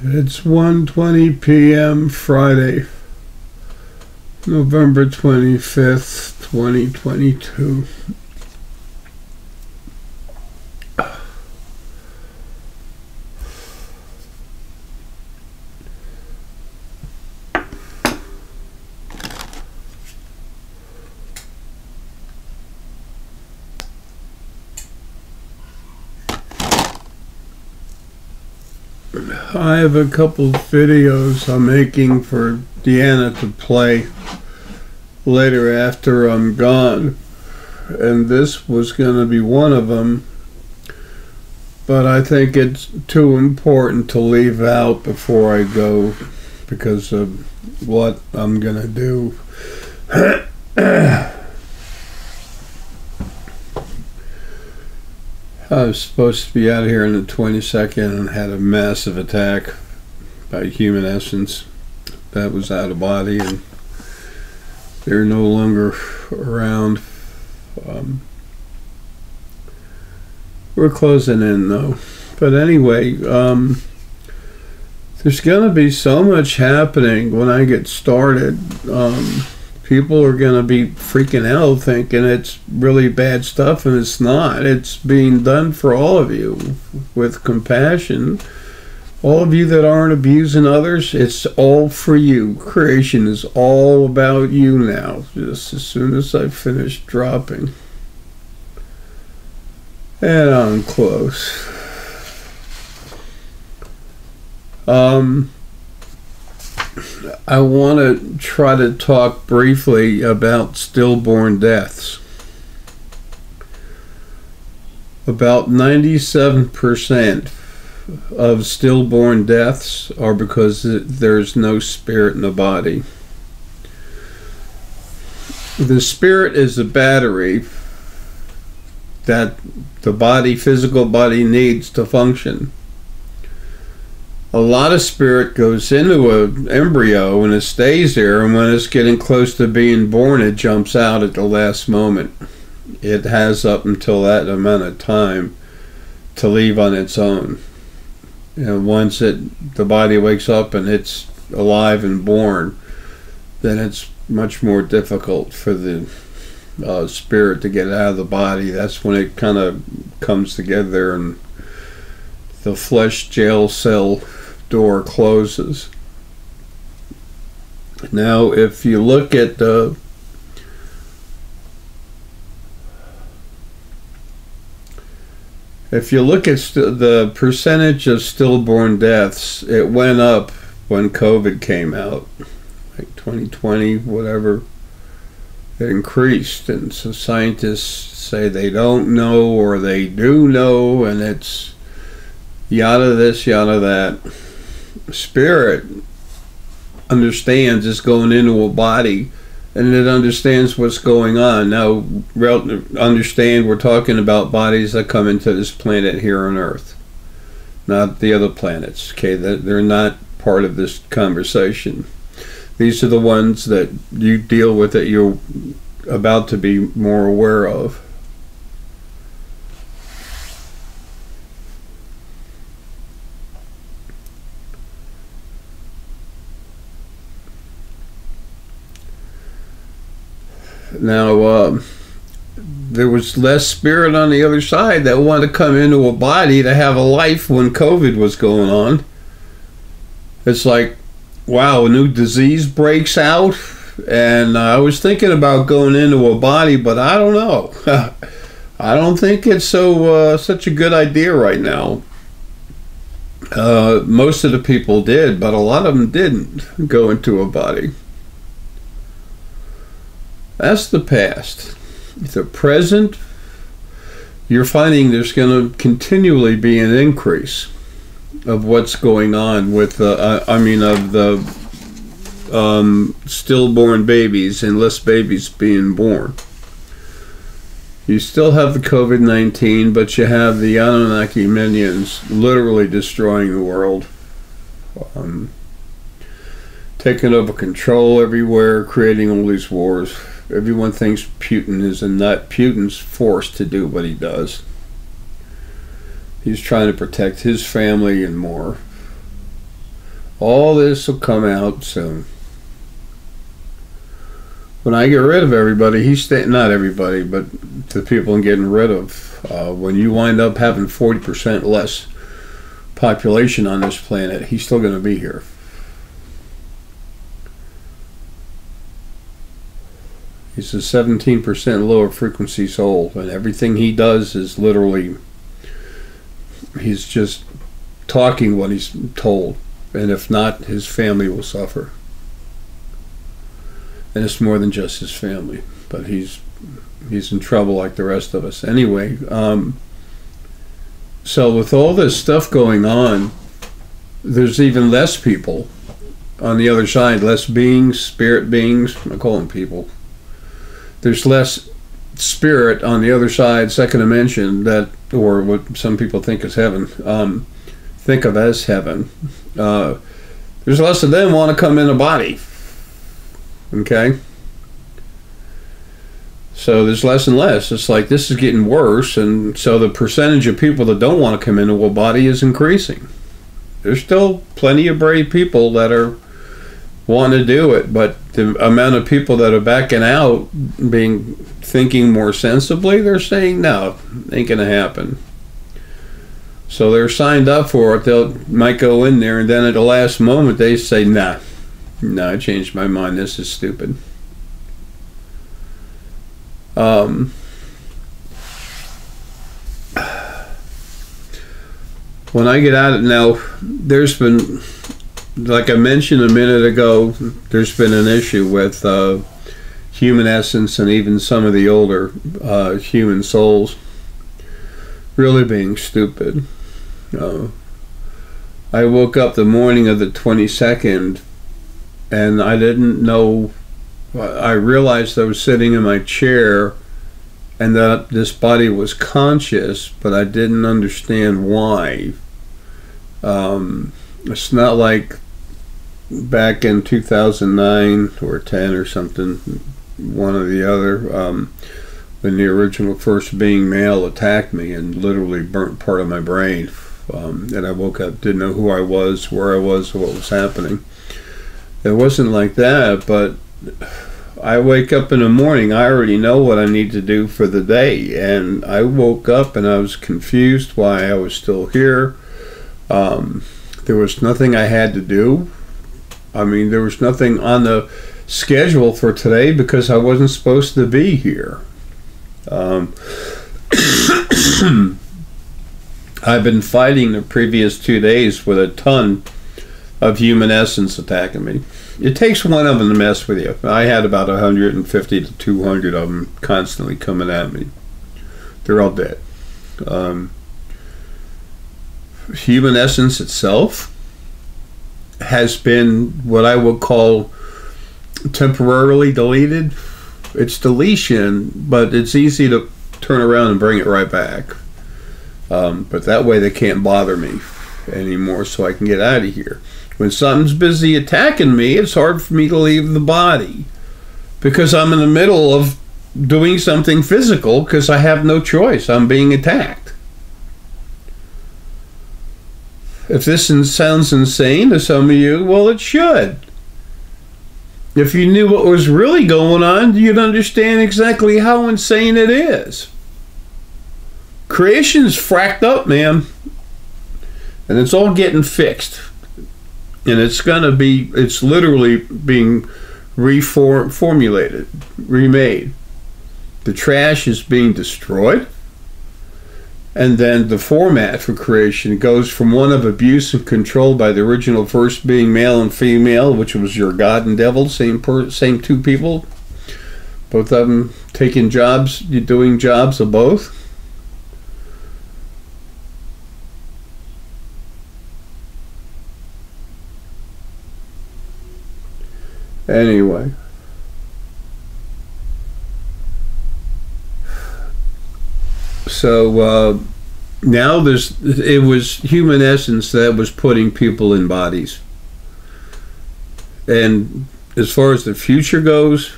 It's 1:20 p.m. Friday, November 25th, 2022. I have a couple of videos I'm making for Deanna to play later after I'm gone, and this was going to be one of them, but I think it's too important to leave out before I go because of what I'm going to do. I was supposed to be out here in the 22nd and had a massive attack by human essence that was out of body, and they're no longer around. We're closing in though. But anyway, there's going to be so much happening when I get started. People are going to be freaking out thinking it's really bad stuff, and it's not. It's being done for all of you with compassion. All of you that aren't abusing others, it's all for you. Creation is all about you now, just as soon as I finish dropping. And I'm close. I want to try to talk briefly about stillborn deaths. About 97% of stillborn deaths are because there's no spirit in the body. The spirit is a battery that the body, physical body, needs to function. A lot of spirit goes into an embryo and it stays there, and when it's getting close to being born, it jumps out at the last moment. It has up until that amount of time to leave on its own. And once the body wakes up and it's alive and born, then it's much more difficult for the spirit to get out of the body. That's when it kind of comes together and the flesh jail cell door closes. Now, if you look at the percentage of stillborn deaths, it went up when COVID came out, like 2020, whatever. It increased, and so scientists say they don't know or they do know, and it's yada this, yada that. Spirit understands it's going into a body, and it understands what's going on. Now, understand we're talking about bodies that come into this planet here on Earth, not the other planets. Okay, they're not part of this conversation. These are the ones that you deal with, that you're about to be more aware of. Now, there was less spirit on the other side that wanted to come into a body to have a life when COVID was going on. It's like, wow, a new disease breaks out, and I was thinking about going into a body, but I don't know. I don't think it's such a good idea right now. Most of the people did, but a lot of them didn't go into a body. That's the past. The present, you're finding there's going to continually be an increase of what's going on with of the stillborn babies and less babies being born. You still have the COVID-19, but you have the Anunnaki minions literally destroying the world, taking over control everywhere, creating all these wars. Everyone thinks Putin is a nut. Putin's forced to do what he does. He's trying to protect his family and more. All this will come out soon. When I get rid of everybody, not everybody, but the people I'm getting rid of, when you wind up having 40% less population on this planet, he's still going to be here. He's a 17% lower frequency soul, and everything he does is literally, he's just talking what he's told, and if not, his family will suffer. And it's more than just his family, but he's in trouble like the rest of us. Anyway, so with all this stuff going on, there's even less people on the other side, less beings, spirit beings. I call them people. There's less spirit on the other side, second dimension, that, or what some people think is heaven, think of as heaven. There's less of them want to come in a body. Okay? So there's less and less. It's like this is getting worse, and so the percentage of people that don't want to come into a body is increasing. There's still plenty of brave people that are wanting to do it, but the amount of people that are backing out, thinking more sensibly, they're saying no, ain't gonna happen. So they're signed up for it. They might go in there, and then at the last moment they say, nah, I changed my mind, this is stupid. When I get out of it now, there's been, like I mentioned a minute ago, there's been an issue with human essence and even some of the older human souls really being stupid. I woke up the morning of the 22nd and I didn't know, I realized I was sitting in my chair and that this body was conscious, but I didn't understand why. It's not like back in 2009 or 10 or something, one or the other, when the original first being male attacked me and literally burnt part of my brain. And I woke up, didn't know who I was, where I was, what was happening. It wasn't like that, but I wake up in the morning, I already know what I need to do for the day, and I woke up and I was confused why I was still here. There was nothing I had to do. I mean, there was nothing on the schedule for today because I wasn't supposed to be here. I've been fighting the previous 2 days with a ton of human essence attacking me. It takes one of them to mess with you. I had about 150 to 200 of them constantly coming at me. They're all dead. Human essence itself has been what I would call temporarily deleted. It's deletion, but it's easy to turn around and bring it right back. But that way they can't bother me anymore, so I can get out of here. When something's busy attacking me, it's hard for me to leave the body because I'm in the middle of doing something physical because I have no choice. I'm being attacked. If this sounds insane to some of you, well, it should. If you knew what was really going on, you'd understand exactly how insane it is. Creation's fracked up, man. And it's all getting fixed. And it's literally being reformulated, remade. The trash is being destroyed. And then the format for creation goes from one of abuse and control by the original first being male and female, which was your God and devil, same two people, both of them taking jobs, doing jobs of both. Anyway. So now it was human essence that was putting people in bodies. And as far as the future goes,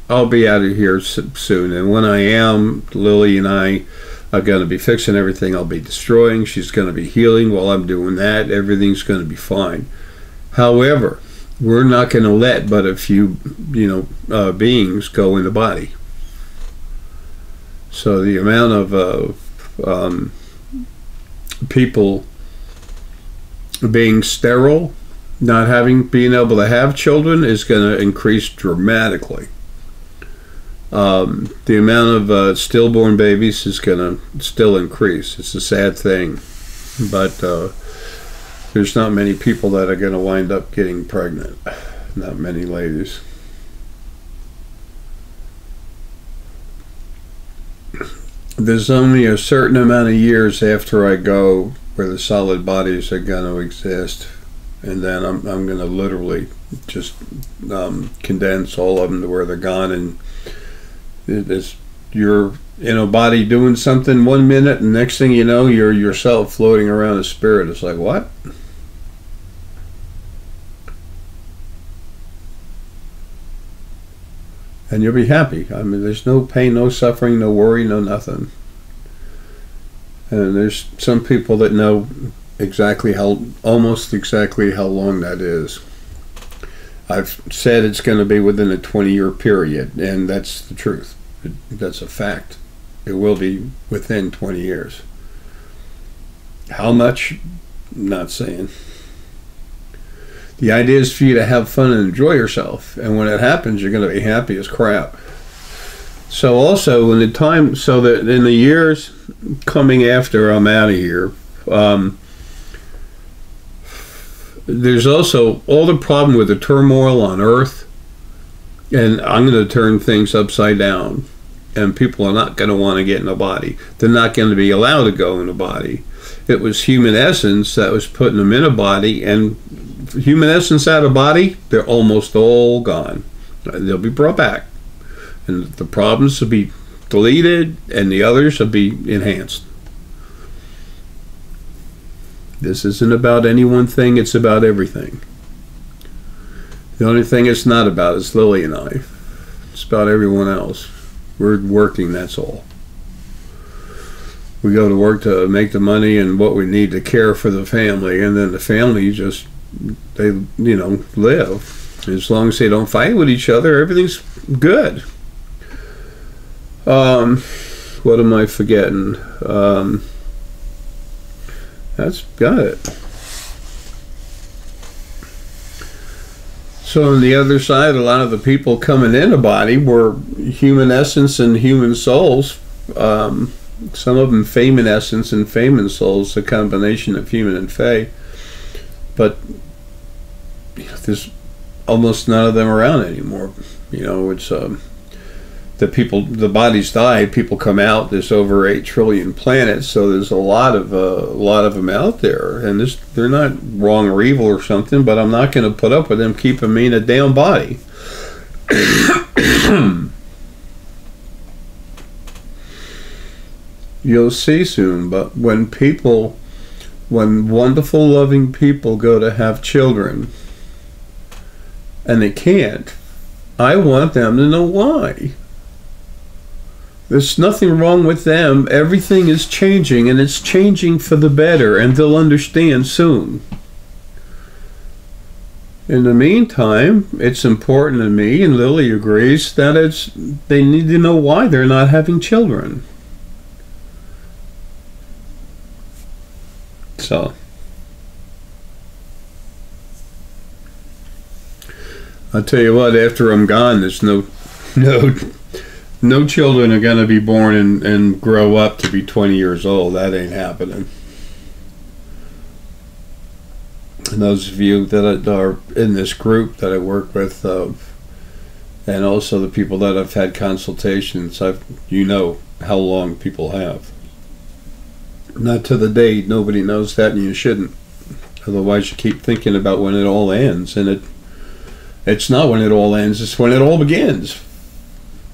I'll be out of here soon. And when I am, Lily and I are going to be fixing everything. I'll be destroying. She's going to be healing while I'm doing that. Everything's going to be fine. However, we're not going to let but a few, beings go in the body. So the amount of people being sterile, being able to have children, is going to increase dramatically. The amount of stillborn babies is going to still increase. It's a sad thing, but there's not many people that are going to wind up getting pregnant. Not many ladies. There's only a certain amount of years after I go where the solid bodies are going to exist, and then I'm going to literally just condense all of them to where they're gone, and you're in a body doing something 1 minute, and next thing you know, you're yourself floating around a spirit. It's like, what? And you'll be happy. I mean, there's no pain, no suffering, no worry, no nothing. And there's some people that know almost exactly how long that is. I've said it's going to be within a 20-year period, and that's the truth. That's a fact. It will be within 20 years. How much? Not saying. The idea is for you to have fun and enjoy yourself, and when it happens, you're going to be happy as crap. So also, so that in the years coming after I'm out of here, there's also all the problem with the turmoil on Earth, and I'm going to turn things upside down, and people are not going to want to get in a body. They're not going to be allowed to go in a body. It was human essence that was putting them in a body, and human essence out of body, they're almost all gone. They'll be brought back, and the problems will be deleted, and the others will be enhanced. This isn't about any one thing, it's about everything. The only thing it's not about is Lily and I. It's about everyone else. We're working, that's all. We go to work to make the money and what we need to care for the family, and then the family just, they live. As long as they don't fight with each other, everything's good. What am I forgetting? That's got it. So on the other side, a lot of the people coming in a body were human essence and human souls. Some of them Femen essence and Femen souls, a combination of human and Fey. But there's almost none of them around anymore. It's the bodies die, people come out. There's over 8 trillion planets, so there's a lot of them out there, and they're not wrong or evil or something. But I'm not going to put up with them keeping me in a damn body. You'll see soon. But when wonderful, loving people go to have children, and they can't, I want them to know why. There's nothing wrong with them. Everything is changing, and it's changing for the better, and they'll understand soon. In the meantime, it's important to me, and Lily agrees, that they need to know why they're not having children. So, I'll tell you what, after I'm gone, there's no children are going to be born and grow up to be 20 years old. That ain't happening. And those of you that are in this group that I work with, and also the people that I've had consultations, you know how long people have. Not to the date. Nobody knows that, and you shouldn't. Otherwise, you keep thinking about when it all ends, and it's not when it all ends. It's when it all begins.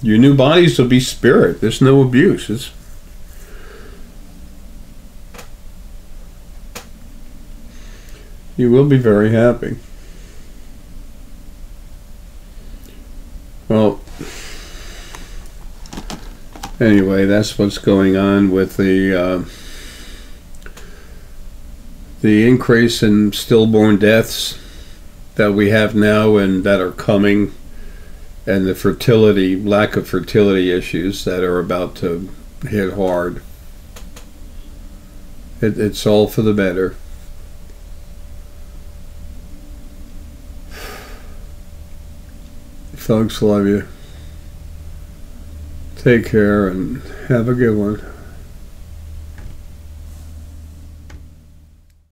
Your new bodies will be spirit. There's no abuse. You will be very happy. Well, anyway, that's what's going on with the increase in stillborn deaths that we have now and that are coming, and the fertility, lack of fertility issues that are about to hit hard. It's all for the better. Folks, love you. Take care and have a good one.